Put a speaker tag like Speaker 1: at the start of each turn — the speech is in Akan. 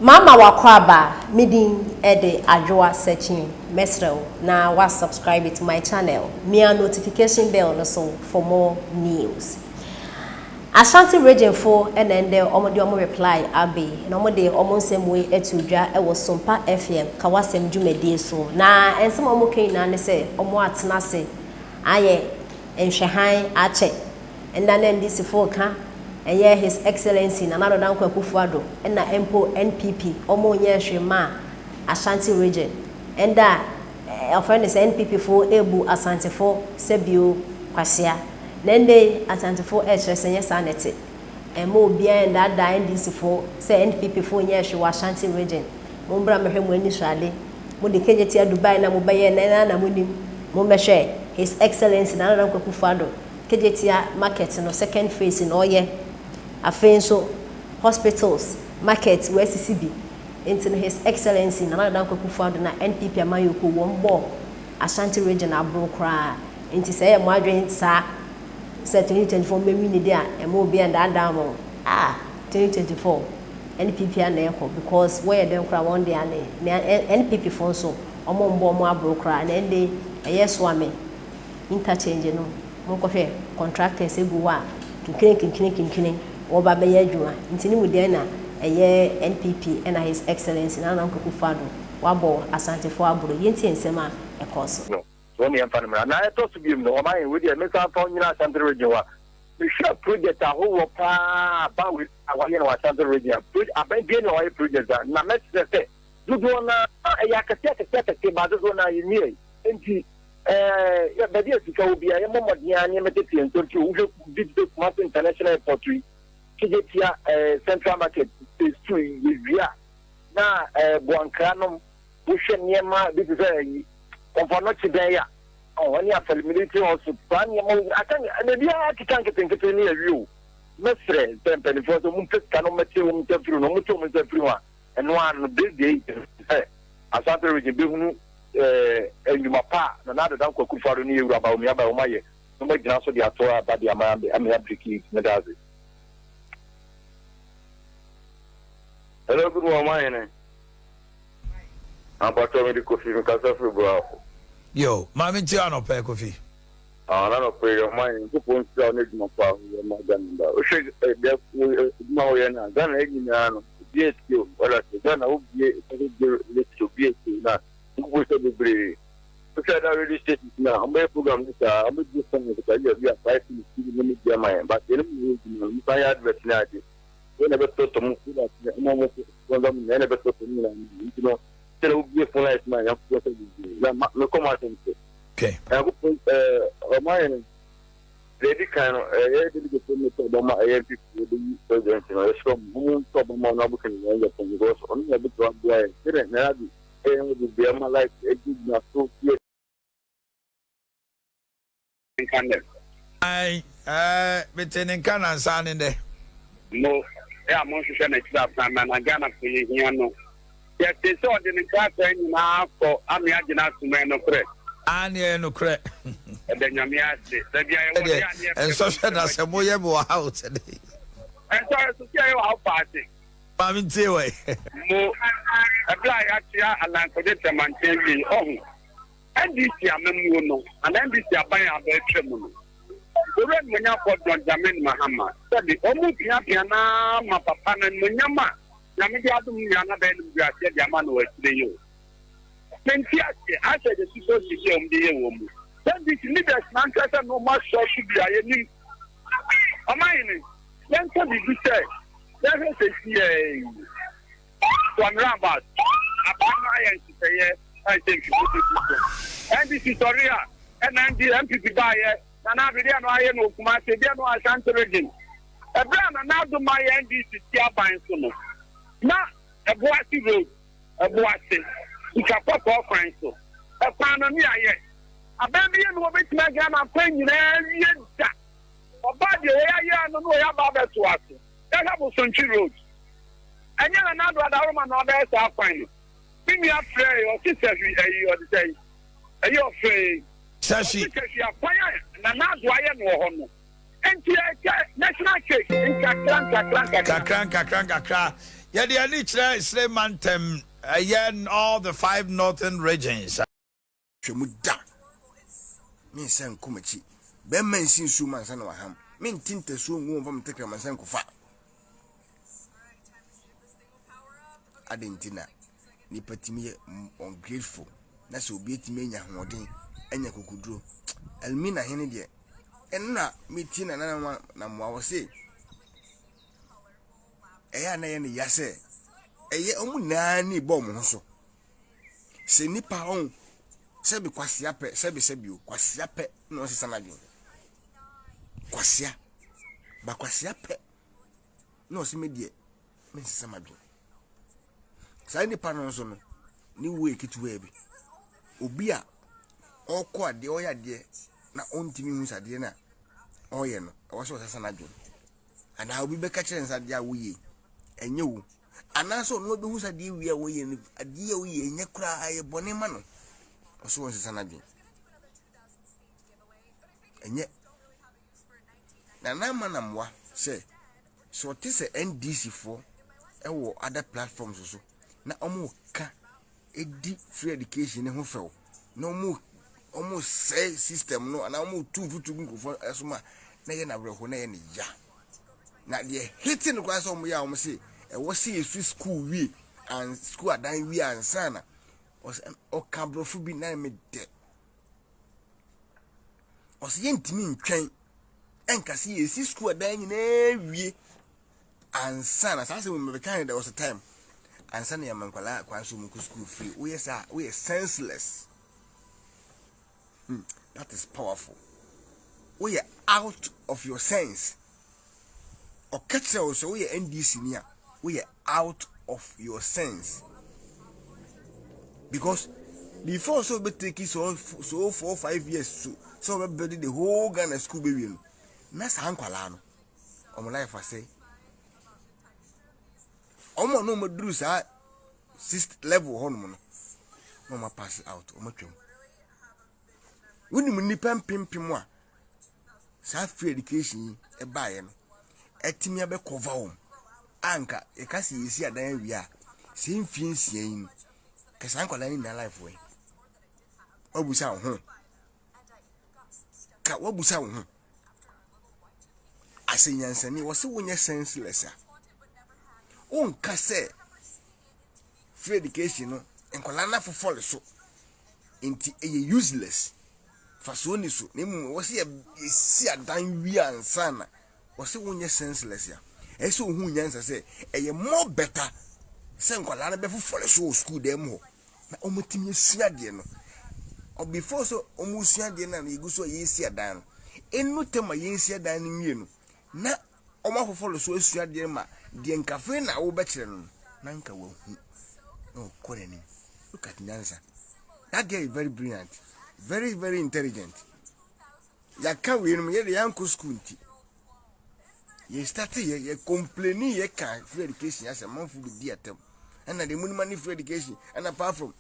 Speaker 1: Mama wakwaba midin ede adwoa searching mesrel na wa subscribe to my channel. Mia notification bell no so for more news. Ashante region 4 and then the omo reply abi na omo de omo nsem we etudwa e wo Sompa FM kawasem dwumedie so na ensem omo kan na ne se omo atena se aye enhwehan ache enda na ndisi 4 ka eye his excellency na nado danko akufuado na empo NPP omo nye hwema Ashante region enda ofene se NPP for ebu Asante for sebio kwasia nende Asante for ehresenye sanete emo bia nda da NDC for se NPP for nye hwe Ashanti region mo mbra mehwe mo ani hwade mo de kejeti Dubai na mo baye na mo nim mo mehwe his excellency na nado danko akufuado kejeti market no second phase no ye afenso hospitals market where CCB into his excellency na danko kufuado na NPP amayoko wombo Ashanti region abrokra into say mo adwen sa 2024 memi ni dia e mo bi and adamo 2024 NPP na eko because where dem kra one day na NPP fon so omo mbo mo abrokra na ende eyeswame interchange no mo ko hwe contractors eguwa kinkini oba be yadwuma ntini mude na eye NPP and his excellency na nanko kufado wabo Asante for aburo yenti ensema ekoso
Speaker 2: no so me amfa na na to so biem no o man we dey me sa fa nyina Asante region wa me share project a ho pa ba we awaye na Asante region aban bi na o project na me say do na ya kete ba do na yini enti ya be dia sika obi ya momodia ne metete ntonti wo digital smart international airport Kijetia Central Market is true with na Buankano Bushen Yema, this is a component today. Oh, when you have military also plan, I can maybe I can't get into any of you. Mestre, Temple, for the Muntus Canometum, no Mutum is everyone, and one big day, Asante region, and you mapa, another Danko Kufaru near about me about my, no more than also the Atora, but the American Medazi. Hello, good morning. I'm about to make coffee because of you.
Speaker 3: Yo, Mammy Tiano pay coffee.
Speaker 2: I don't pay your mind. You put on it, my father, my grandmother. Shake a death with Mauriana, then again, yes, you, or I said, I would be to be that. Who was the brave? I said, I already stated now. I'm very program. I'm just saying that you are fighting to limit your mind, but you I had veterinary. We never thought to move that. Never thought to me, you know. Tell me for life, my young person. No come out and say.
Speaker 3: Okay.
Speaker 2: I would put mine. Lady kind of a Obama AMP with the president. It's from whom Obama Nabuccan and goes only a bit of boy. Didn't have it would be my life. It did not so clear.
Speaker 3: I between can and son in there.
Speaker 4: No. Yeah, I'm also saying it's that time, and I got to see you. Yes, they saw the class and now for Amiagina to man of credit.
Speaker 3: And no credit.
Speaker 4: And then Yamias,
Speaker 3: and social as a moyable house today.
Speaker 4: And so to tell you how party.
Speaker 3: Mammy Tiway.
Speaker 4: No, apply actually a land for this man changing on. And this year, Memuno, and then this year by a bedroom. The red Munyapa Don Jamin Mahama said the Omupiana, my papa and Munyama. Yamigadum Yana Ben, we are said Yamano to you. Pentia, I said the super system the woman. Then this leaders, Manchester, no more short to be a new. Am I in it? Then what did you say? There is a CA. One rabat. I say, I think and this is Korea. And then the MPP buyer. And I really know my Ashanti region. A brand and now do my NDC buying soon. Now, a bossy road, a bossy, which are pop off friends. A pandemia yet. A baby and what makes my grandma playing in every year. Or bad, I don't know about that to us. That was Sunchi Road. And yet another woman or there's our final. Give me a prayer or sister, you are the same. Are you afraid?
Speaker 3: Sashi.
Speaker 4: Nana Dwyer no hono. And national cake in Kakran.
Speaker 3: Yeah, the Anichra Slay Mantem, again, all the 5 northern regions.
Speaker 5: Shemuda. Me san kumachi. Ben men sin su man san waham. Min tinte su ngun from take man san kufa. Adentina. Ni patimi ungrateful. Na so obi etimi nya hoden anya kokuduro. Elmina hene de. Enna meti na na mo awose. Eya na ye ne yase. Eye omu na ni bom ho so. Se nipa on sebi kwasia pe sebi o kwasia pe no sesa na dwen. Kwasia ba kwasia pe no se medie me sesa ma dwen. Sa nipa no so no ni we kitu bi. Obi a okọ ade oya de na ontimi hu sade na oye no e wo so sesa na dwen. Ana obi be ka kire nsade a woye enye wo anaso no obi hu sade wi a woye ni ade a woye enye kura aye bone ma no oso won sesa na dwen. Enye na manamwa say so tese NDC for e wo other platforms so na omo ka edi free education ne ho few na omo say system no na omo tufutu nkofo esoma na ye na breho na ye ne ya na de hitting kwa so omo ya omo say e wo see school wi and school adan wi ansa na o kabrofu bi na me de o se yentimi ntwen enkasi esi school adan nyina wie ansa na sase we me kan there was a time ansa na yamankwala kwa so mu school free we are senseless. That is powerful. We are out of your sense. O ketche o so we are NDC nia we are out of your sense. Because before so be take so 4-5 years so we build the whole Ghana school baby no na sa ankwala no omo life say omo no maduru sa 6th level hono no ma pass out omo twem woni mu nipa pimpim a sa free education e baaye no etimi abe cover hom anka e ka se yesi adan wi a se mfie nsian ka sa ankwala ni na life we obusa ho ka wabusa ho asenyansani wo se wonye senseless a onka se free education no enkola na fofole so enti eye useless faso ni so nemu wo se esi adan wi ansana wo se wonye senseless a ese ohun nyansa se eye more better se enkola na be fofole so school dem ho na omotimi sua de no o before so omusua de na egu so yesi adan no enu tema yesi adan no wie no na omafofolo so asua de ma de nkafe na wo be kire no na nka wo hu no koreni. Look at Nyansa. That girl is very brilliant, very very intelligent. Ya ka we no ye de yanko school nti ye start ye complaining ye ka free education as a man fu be di atem and na the money free education and apart from